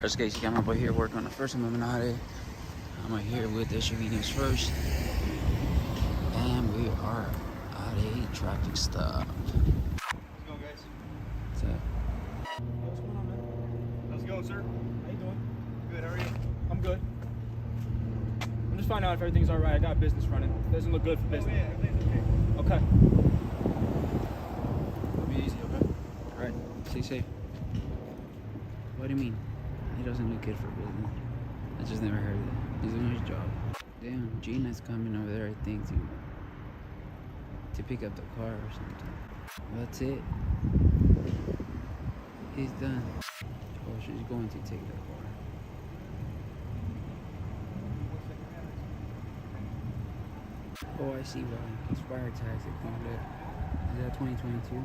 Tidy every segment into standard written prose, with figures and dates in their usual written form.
First guys, I'm up here working on the first Illuminati. I'm here with SUV News First. And we are at a traffic stop. How's it going, guys? What's up? What's going on, man? How's it going, sir? How you doing? Good, how are you? I'm good. I'm just finding out if everything's alright. I got business running. Doesn't look good for business. Oh, yeah, everything's okay. Okay. Be easy, okay? Alright, stay safe. What do you mean? He doesn't look good for business. I just never heard of that. He's doing his job. Damn, Gina's coming over there, I think, to pick up the car or something. That's it. He's done. Oh, she's going to take the car. Oh, I see why. Expired tags, I think. Is that 2022?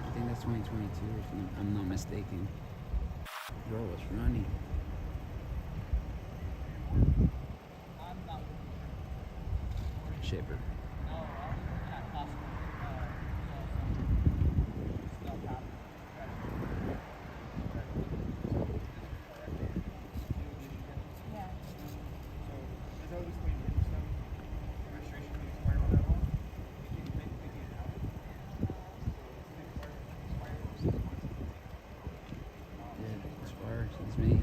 I think that's 2022 if I'm not mistaken. Bro, what's running? Shaper. It's me.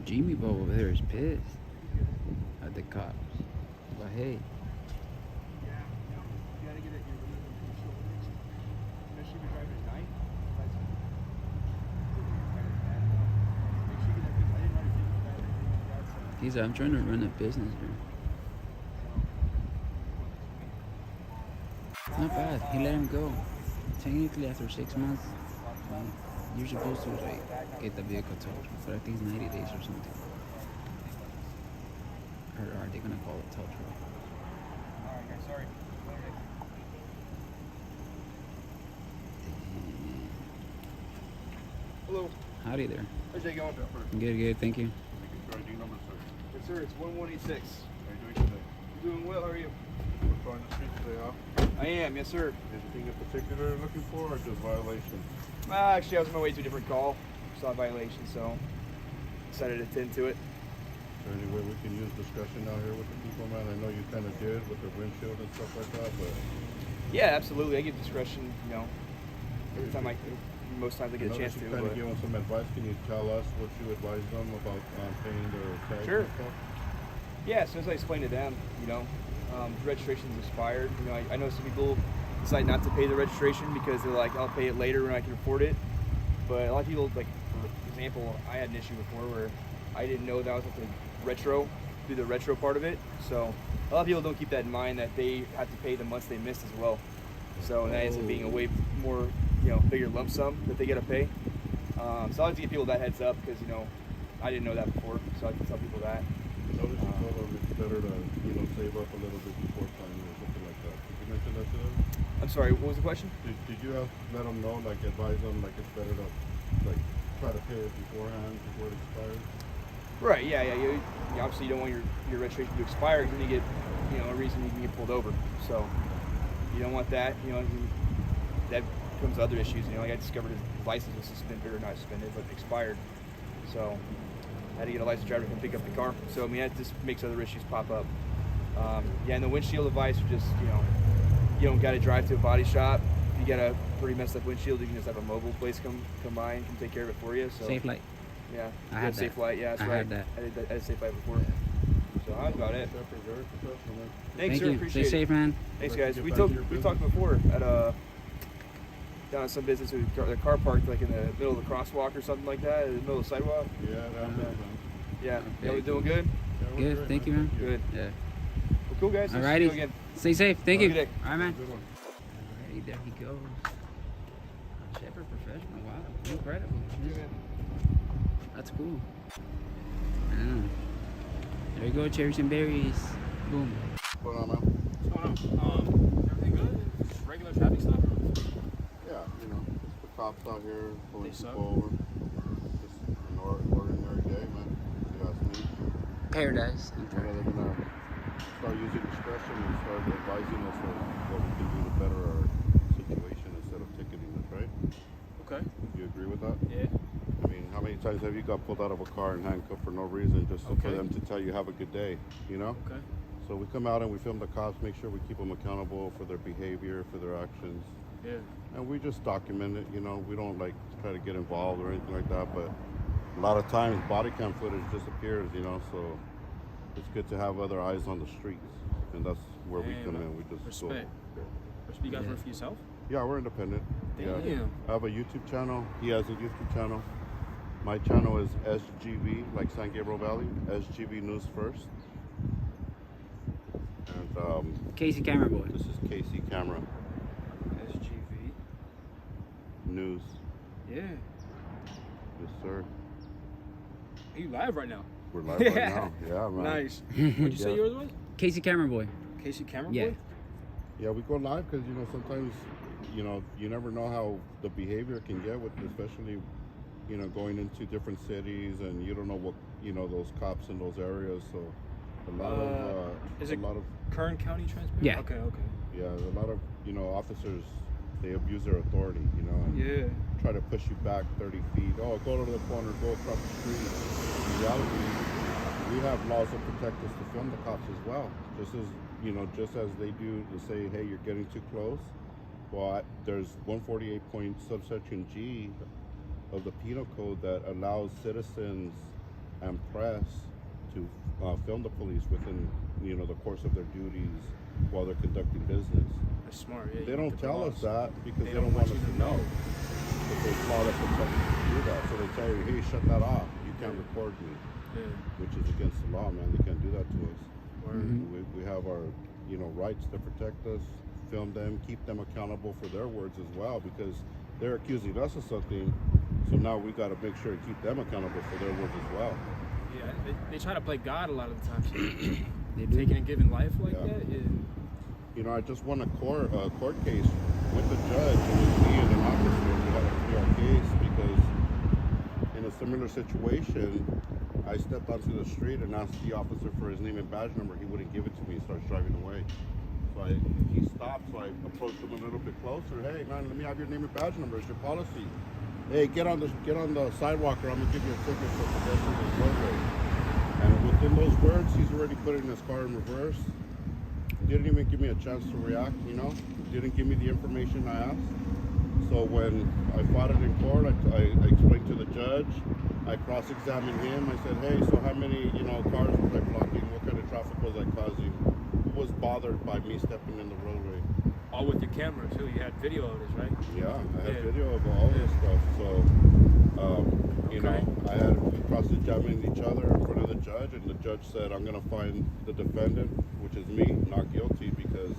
Jimmy Bo over there is pissed at the cops. But hey. He's I'm trying to run a business here. Not bad. He let him go. Technically, after 6 months, you're supposed to like get the vehicle towed, but I think it's 90 days or something. Or are they gonna call it tow truck? Alright, guys, sorry. Hello. Howdy there. How's it going? Good, thank you. Yes, sir. It's 1186. How are you doing today? Doing well. How are you? We're on the street today, huh? I am. Yes, sir. Anything in particular you're looking for, or just violation? Actually, I was on my way to a different call. Saw a violation, so decided to attend to it. Is there any way we can use discussion out here with the people, man? I know you kind of did with the windshield and stuff like that, but... Yeah, absolutely. I give discretion, you know, every time most times I get a chance to. You kind of give them some advice. Can you tell us what you advise them about paying their tax Sure. and stuff? Yeah, as soon as I explain to them, you know, the registration's expired. You know, I know some people decide not to pay the registration because they're like, I'll pay it later when I can afford it. But a lot of people, like, for example, I had an issue before where I didn't know that I was have to do the retro part of it. So a lot of people don't keep that in mind, that they have to pay the months they missed as well. So that ends up being a way more, you know, bigger lump sum that they got to pay. So I like to give people that heads up because, you know, I didn't know that before, so I can tell people that. Notice you told them it's better to, you know, save up a little bit before time or something like that. Did you mention that to them? I'm sorry, what was the question? Did you let them know, like advise them, like it's better to, like, try to pay it beforehand, before it expires? Right, yeah. You obviously you don't want your registration to expire because then you get, you know, a reason you can get pulled over. So you don't want that, you know, that becomes other issues. You know, like I discovered his license was suspended, or not suspended, but expired. So I had to get a licensed driver to come pick up the car. So I mean, that just makes other issues pop up. Yeah, and the windshield advice are just, you know, you don't got to drive to a body shop. If you got a pretty messed up windshield, you can just have a mobile place come by and can take care of it for you. So Safe Light. yeah, I had Safe that. Light. Yeah, that's I right. had that. I did Safe Light before. So that's about it. Except for very professional, man. Thanks, sir. you. Appreciate Stay it. safe, man. Thanks, I'd like guys. to get We back talked to your we talked before at down at some business with the car parked like in the middle of the crosswalk or something like that, in the middle of the sidewalk. Yeah, that happens, man. Yeah, Okay. we're doing good. Yeah, we're Good, great, thank you, man. Good. Yeah. Well, cool, guys. Nice to see you Alrighty. again. Stay safe. Thank Have you. a good day. All right, man. Good one. Alrighty, there he goes. Shepherd professional. Wow, incredible. That's cool. Yeah. There you go, cherries and berries. Boom. What's going on, man? What's going on? Everything good? Just regular traffic stop? Yeah, you know, just the cops out here pulling They suck. people over. Just an ordinary day, man. If you ask me. Paradise. When are they gonna start using discretion? suggestion and start advising us of what we can do to better our situation instead of ticketing us, right? Okay. Do you agree with that? Yeah. I mean, how many times have you got pulled out of a car and handcuffed for no reason just for Okay. them to tell you have a good day, you know? Okay. So we come out and we film the cops, make sure we keep them accountable for their behavior, for their actions. Yeah. And we just document it, you know, we don't like try to get involved or anything like that, but a lot of times body cam footage disappears, you know, so it's good to have other eyes on the streets. And that's where we Damn, come in. We just respect. You guys work for yourself? Yeah, we're independent. Damn. Yeah. I have a YouTube channel. He has a YouTube channel. My channel is SGV, like San Gabriel Valley, SGV News First. And Casey Camera Boy. this is Casey Camera SGV. News. Yeah. Yes, sir. Are you live right now? We're live right now. Yeah, man. Nice. What'd you say Yeah. yours was? Casey Camera Boy. Casey Camera Yeah. Boy? Yeah, we go live because, you know, sometimes, you know, you never know how the behavior can get with, especially, you know, going into different cities and you don't know what, you know, those cops in those areas. So a lot is a it lot of, Kern County Transparent? Yeah. Okay, okay. yeah, a lot of, you know, officers, they abuse their authority, you know, and Yeah. try to push you back 30 feet. Oh, go to the corner, go across the street. In reality, we have laws that protect us to film the cops as well. Just as, you know, just as they do to say, hey, you're getting too close. Well, there's 148 point subsection G of the penal code that allows citizens and press to film the police within, you know, the course of their duties while they're conducting business. That's smart. Yeah, They you don't get the tell laws. us that because They they don't don't want want us you to to know. know. But there's law that protects us to do that. So they tell you, hey, shut that off. You can't record me, Yeah. which is against the law, man. They can't do that to us. Word. We have our, you know, rights to protect us, film them, keep them accountable for their words as well, because they're accusing us of something. So now we got to make sure to keep them accountable for their words as well. Yeah. They try to play God a lot of the time. They do. Taking and giving life like Yeah. that. Yeah. You know, I just won a court case with the judge. It was me and an officer. We had to clear our case because in a similar situation, I stepped onto the street and asked the officer for his name and badge number. He wouldn't give it to me. He starts driving away. So he stopped. So I approached him a little bit closer. Hey, man, let me have your name and badge number. It's your policy. Hey, get on the sidewalk, or I'm gonna give you a ticket for pedestrian this roadway. And within those words, he's already putting his car in reverse. Didn't even give me a chance to react, you know? Didn't give me the information I asked. So when I fought it in court, I explained to the judge, I cross-examined him. I said, hey, so how many, you know, cars was I blocking? What kind of traffic was I causing? Who was bothered by me stepping in the roadway? All with your camera too. You had video of this, right? Yeah, I have Yeah. video of all this stuff. So, you know, we cross-examined each other in front of the judge, and the judge said, I'm going to find the defendant, which is me, not guilty, because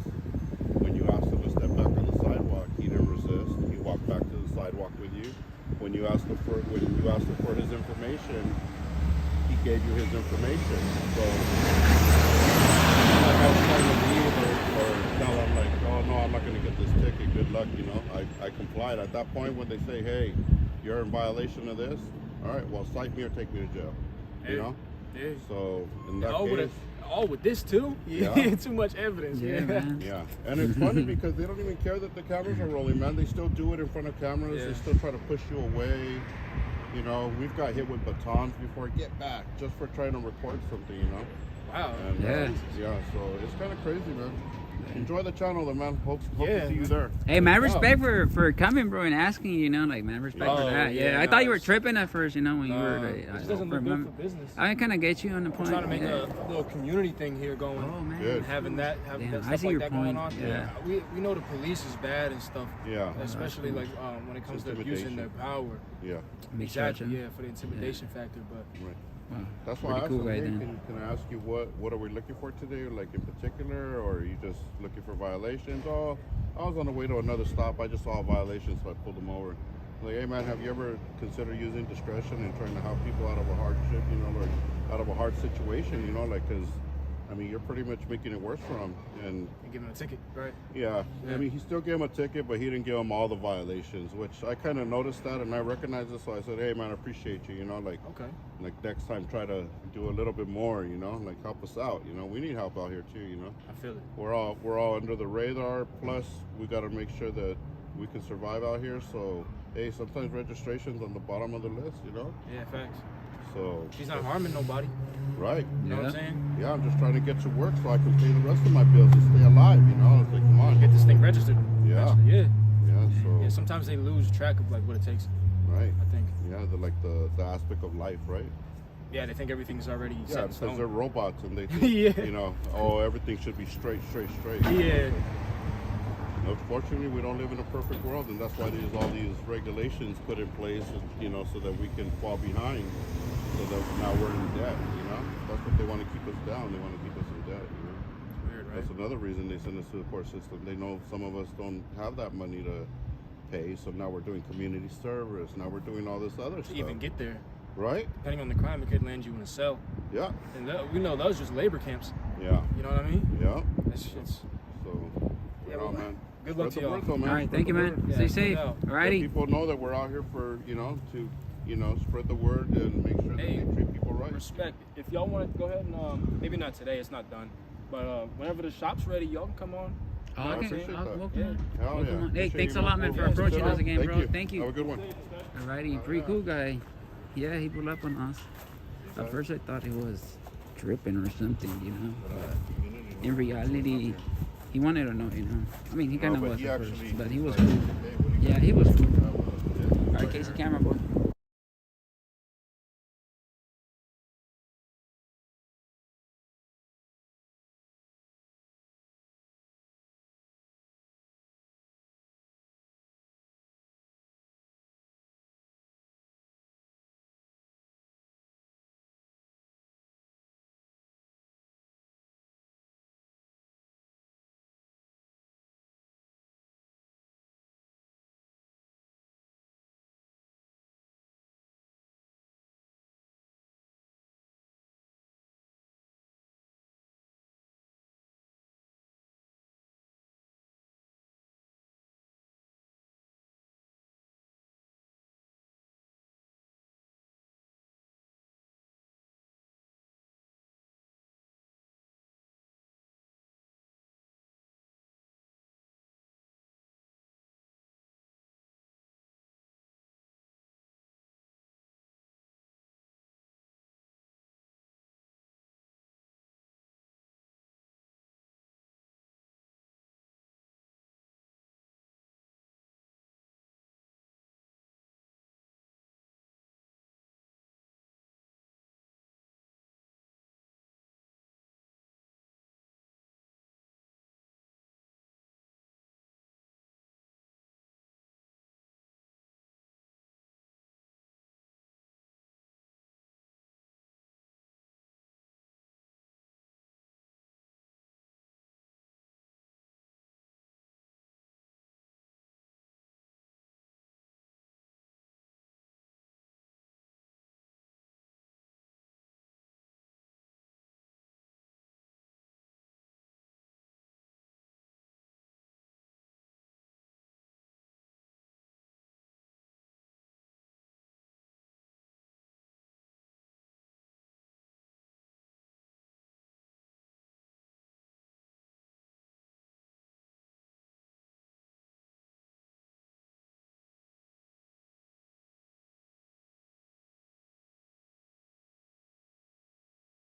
when you asked him to step back on the sidewalk, he didn't resist. He walked back to the sidewalk with you. When you asked him for his information, he gave you his information. So, like I was trying to leave or tell him like, oh no, I'm not going to get this ticket. Good luck, you know. I complied. At that point, when they say, hey, you're in violation of this, all right, well, cite me or take me to jail. You Yeah. know. Yeah. So in that All case. with this too? Yeah. Too much evidence. Yeah, man. Yeah, and it's funny because they don't even care that the cameras are rolling, man. They still do it in front of cameras. Yeah. They still try to push you away. You know, we've got hit with batons before. Get back, just for trying to record something. You know. Wow. And, Yeah. yeah. So it's kind of crazy, man. Enjoy the channel, then, man. Hope Yeah, to see you man. there. Hey, man, respect for coming, bro, and asking, you know, like, man, respect Oh, for that. Yeah, yeah, I thought you were it's- tripping at first, you know, when you were. It just doesn't look good for business. I kind of get you on the I'm point. trying to make yeah. a little community thing here going. Oh man. Good. Having that Damn, I stuff see like your that point. going on. Yeah. We know the police is bad and stuff. Yeah. Especially like when it comes to abusing their power. Yeah. Big Exactly. Chacha. Yeah, for the intimidation factor. But Right. Wow. That's why I Pretty asked cool him, guy hey, then. can I ask you what are we looking for today, like in particular, or are you just looking for violations? Oh, I was on the way to another stop. I just saw a violation, so I pulled them over. Like, hey man, have you ever considered using discretion and trying to help people out of a hardship, you know, or out of a hard situation, you know, like, because I mean, you're pretty much making it worse for him. And And give him a ticket, right? yeah, Yeah. I mean, he still gave him a ticket, but he didn't give him all the violations, which I kind of noticed that, and I recognized it, so I said, hey, man, I appreciate you, you know, like Okay. next time try to do a little bit more, you know, like help us out, you know. We need help out here too, you know. I feel it. We're all under the radar, plus we got to make sure that we can survive out here, so hey, sometimes registration's on the bottom of the list, you know. Yeah, facts. So He's not harming nobody. right. You know what I'm Yeah. saying? Yeah, I'm just trying to get to work so I can pay the rest of my bills and stay alive, you know. It's like, come on. Get this thing registered. Yeah. eventually. Yeah. Yeah, so Yeah. Sometimes they lose track of like what it takes. right. I think. Yeah, the aspect of life, right? Yeah, they think everything's already Yeah, set in because stone. they're robots and they think, Yeah. you know, oh, everything should be straight. Yeah. Unfortunately, we don't live in a perfect world, and that's why there's all these regulations put in place, you know, so that we can fall behind, so that now we're in debt, you know. That's what they want to keep us down. They want to keep us in debt, you know. Weird, right? That's another reason they send us to the court system. They know some of us don't have that money to pay, so now we're doing community service. Now we're doing all this other To stuff, even get there, right? depending on the crime, it could land you in a cell. Yeah, And we know those just labor camps. yeah, You know what I mean? yeah. It's So, Yeah, right on, man. good luck Spread to the y'all. word, though, man. All right, Spread thank you, the man. word. Yeah, Stay no safe. doubt. All Let righty. people know that we're out here for, you know, to, you know, spread the word and make sure that Hey, they treat people right. Respect. If y'all want to go ahead and maybe not today, it's not done. But whenever the shop's ready, y'all can come on. Oh, I okay. appreciate that. Welcome Yeah. on. Hell Welcome yeah. on. Hey, Appreciate thanks you, a lot, man. man, for Yeah, approaching sure. us again, bro. Thank Have a you. good one. Alrighty, pretty cool guy. Yeah, he pulled up on us. At first, I thought he was tripping or something, you know. But in reality, he wanted to know, you know. I mean, he kind of was at first, but he was cool. Yeah, he was cool. Alright, Casey, camera boy.